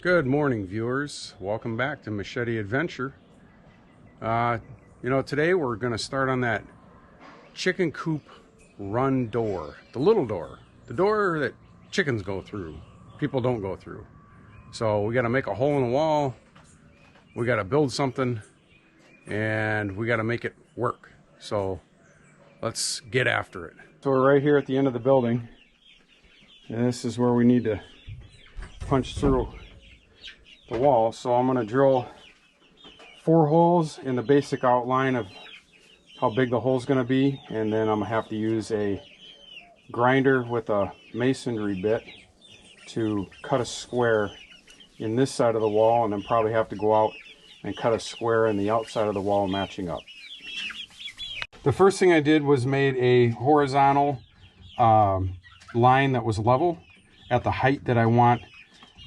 Good morning, viewers. Welcome back to Machete Adventure. Today we're going to start on that chicken coop run door, the little door, the door that chickens go through, people don't go through. So we got to make a hole in the wall, we got to build something, and we got to make it work. So let's get after it. So we're right here at the end of the building, and this is where we need to punch through the wall. So I'm going to drill 4 holes in the basic outline of how big the hole is going to be, and then I'm going to have to use a grinder with a masonry bit to cut a square in this side of the wall, and then probably have to go out and cut a square in the outside of the wall matching up. The first thing I did was made a horizontal line that was level at the height that I want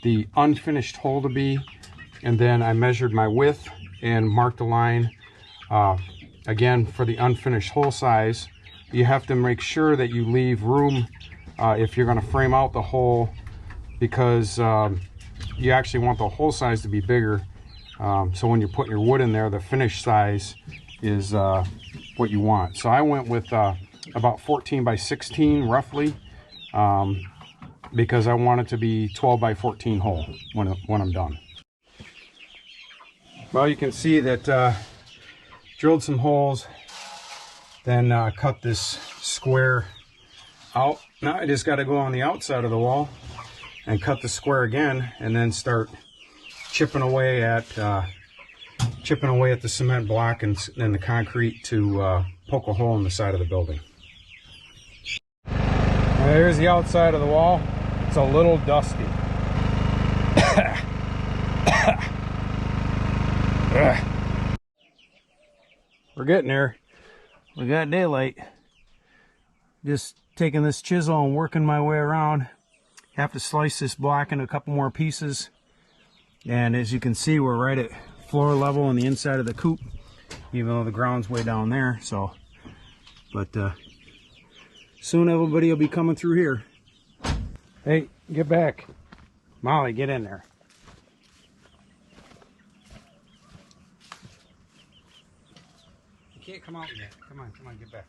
the unfinished hole to be, and then I measured my width and marked a line. Again, for the unfinished hole size, you have to make sure that you leave room if you're going to frame out the hole, because you actually want the hole size to be bigger, so when you're putting your wood in there, the finished size is what you want. So I went with about 14 by 16 roughly, because I want it to be 12 by 14 hole when I'm done. Well, you can see that drilled some holes, then cut this square out. Now I just got to go on the outside of the wall and cut the square again, and then start chipping away at the cement block and the concrete to poke a hole in the side of the building. There's the outside of the wall. It's a little dusty. We're getting there. We got daylight. Just taking this chisel and working my way around. Have to slice this block into a couple more pieces. And as you can see, we're right at floor level on the inside of the coop, even though the ground's way down there. So, but soon everybody will be coming through here. Hey, get back. Molly, get in there. You can't come out yet. Come on, get back.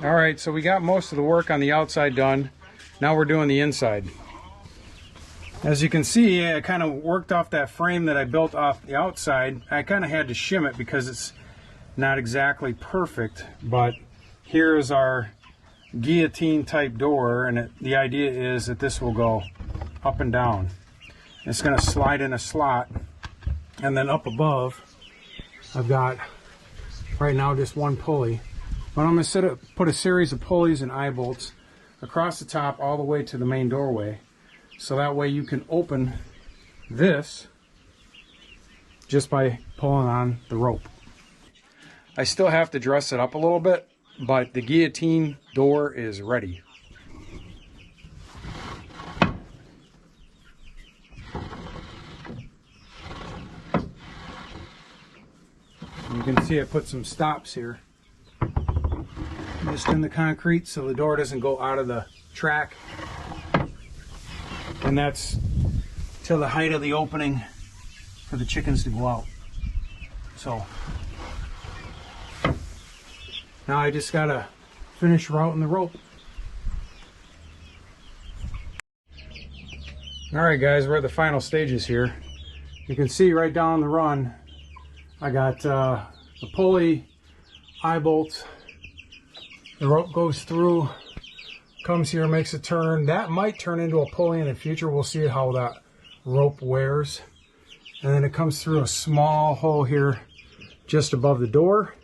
Alright, so we got most of the work on the outside done. Now we're doing the inside. As you can see, I kind of worked off that frame that I built off the outside. I kind of had to shim it because it's not exactly perfect, but here is our guillotine type door, and the idea is that this will go up and down. It's going to slide in a slot And then up above, I've got right now just one pulley. But I'm going to put a series of pulleys and eye bolts across the top all the way to the main doorway. So that way you can open this just by pulling on the rope. I still have to dress it up a little bit, but the guillotine door is ready. You can see I put some stops here just in the concrete so the door doesn't go out of the track, and that's to the height of the opening for the chickens to go out. So now I just gotta finish routing the rope. Alright guys, we're at the final stages here. You can see right down the run I got the pulley, eye bolts. The rope goes through, comes here, makes a turn. That might turn into a pulley in the future. We'll see how that rope wears. And then it comes through a small hole here just above the door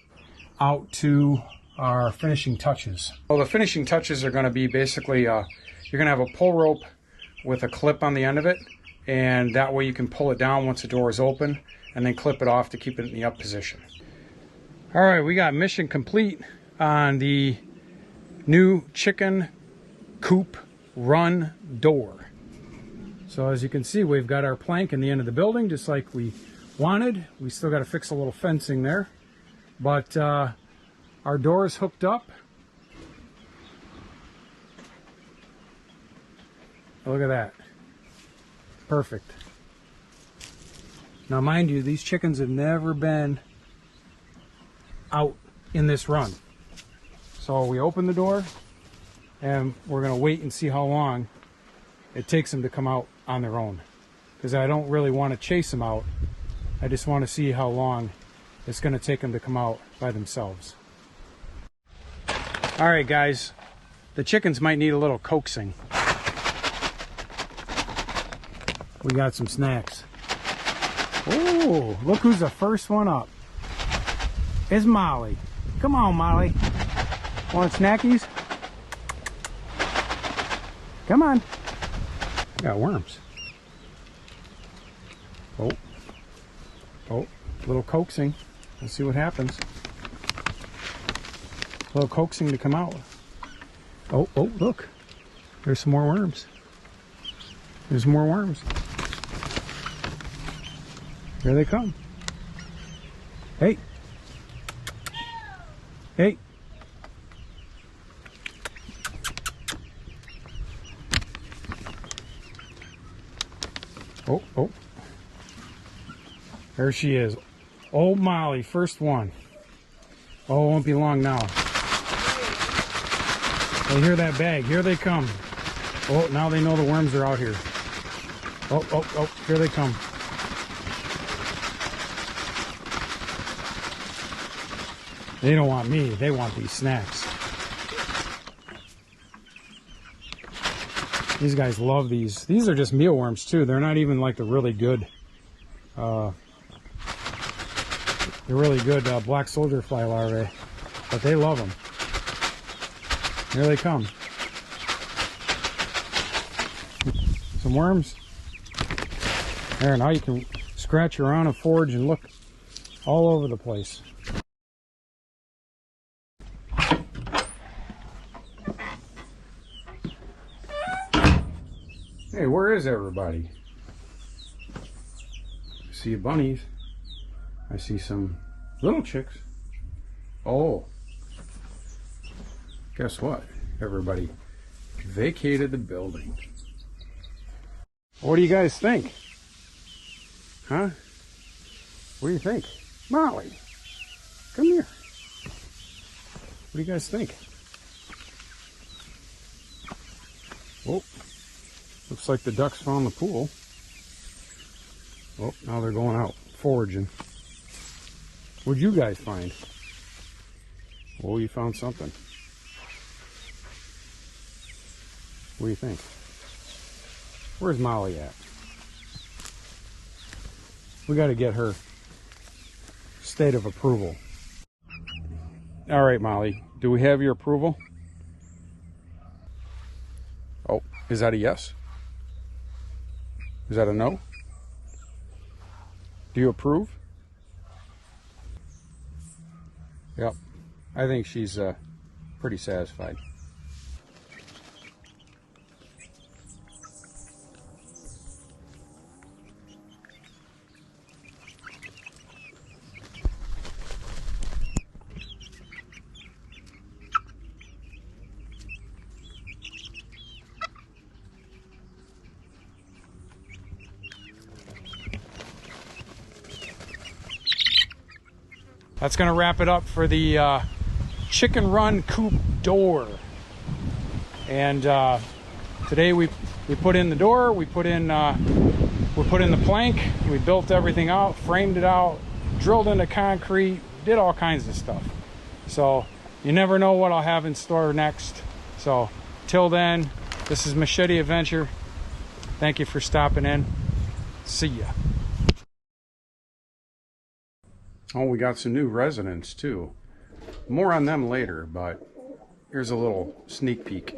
out to our finishing touches. Well, the finishing touches are going to be basically, you're going to have a pull rope with a clip on the end of it, and that way you can pull it down once the door is open and then clip it off to keep it in the up position. All right, we got mission complete on the new chicken coop run door. So as you can see, we've got our plank in the end of the building just like we wanted. We still got to fix a little fencing there, but our door is hooked up. Look at that. Perfect. Now mind you, these chickens have never been out in this run. So we open the door and we're going to wait and see how long it takes them to come out on their own. Because I don't really want to chase them out. I just want to see how long it's going to take them to come out by themselves. Alright guys, the chickens might need a little coaxing. We got some snacks. Oh, look who's the first one up. It's Molly. Come on, Molly. Want snackies? Come on. Got worms. Oh. Oh, little coaxing. Let's see what happens. A little coaxing to come out. Oh, oh, look. There's some more worms. There's more worms. Here they come. Hey. Hey. Oh, oh. There she is. Old Molly, first one. Oh, it won't be long now. They hear that bag. Here they come. Oh, now they know the worms are out here. Oh, oh, oh, here they come. They don't want me, they want these snacks. These guys love these. These are just mealworms too. They're not even like the really good, black soldier fly larvae, but they love them. Here they come. Some worms. There, now you can scratch around and forage and look all over the place. Hey, where is everybody? I see bunnies. I see some little chicks. Oh, guess what? Everybody vacated the building. What do you guys think? Huh? What do you think? Molly, come here. What do you guys think? Oh, looks like the ducks found the pool. Oh, now they're going out foraging. What'd you guys find? Oh, you found something. What do you think? Where's Molly at? We got to get her state of approval. All right, Molly, do we have your approval? Oh, is that a yes? Is that a no? Do you approve? Yep. I think she's pretty satisfied. That's going to wrap it up for the chicken run coop door. And today we put in the door, we put in the plank, we built everything out, framed it out, drilled into concrete, did all kinds of stuff. So you never know what I'll have in store next. So till then, this is Machete Adventure. Thank you for stopping in. See ya. Oh, we got some new residents too. More on them later, but here's a little sneak peek.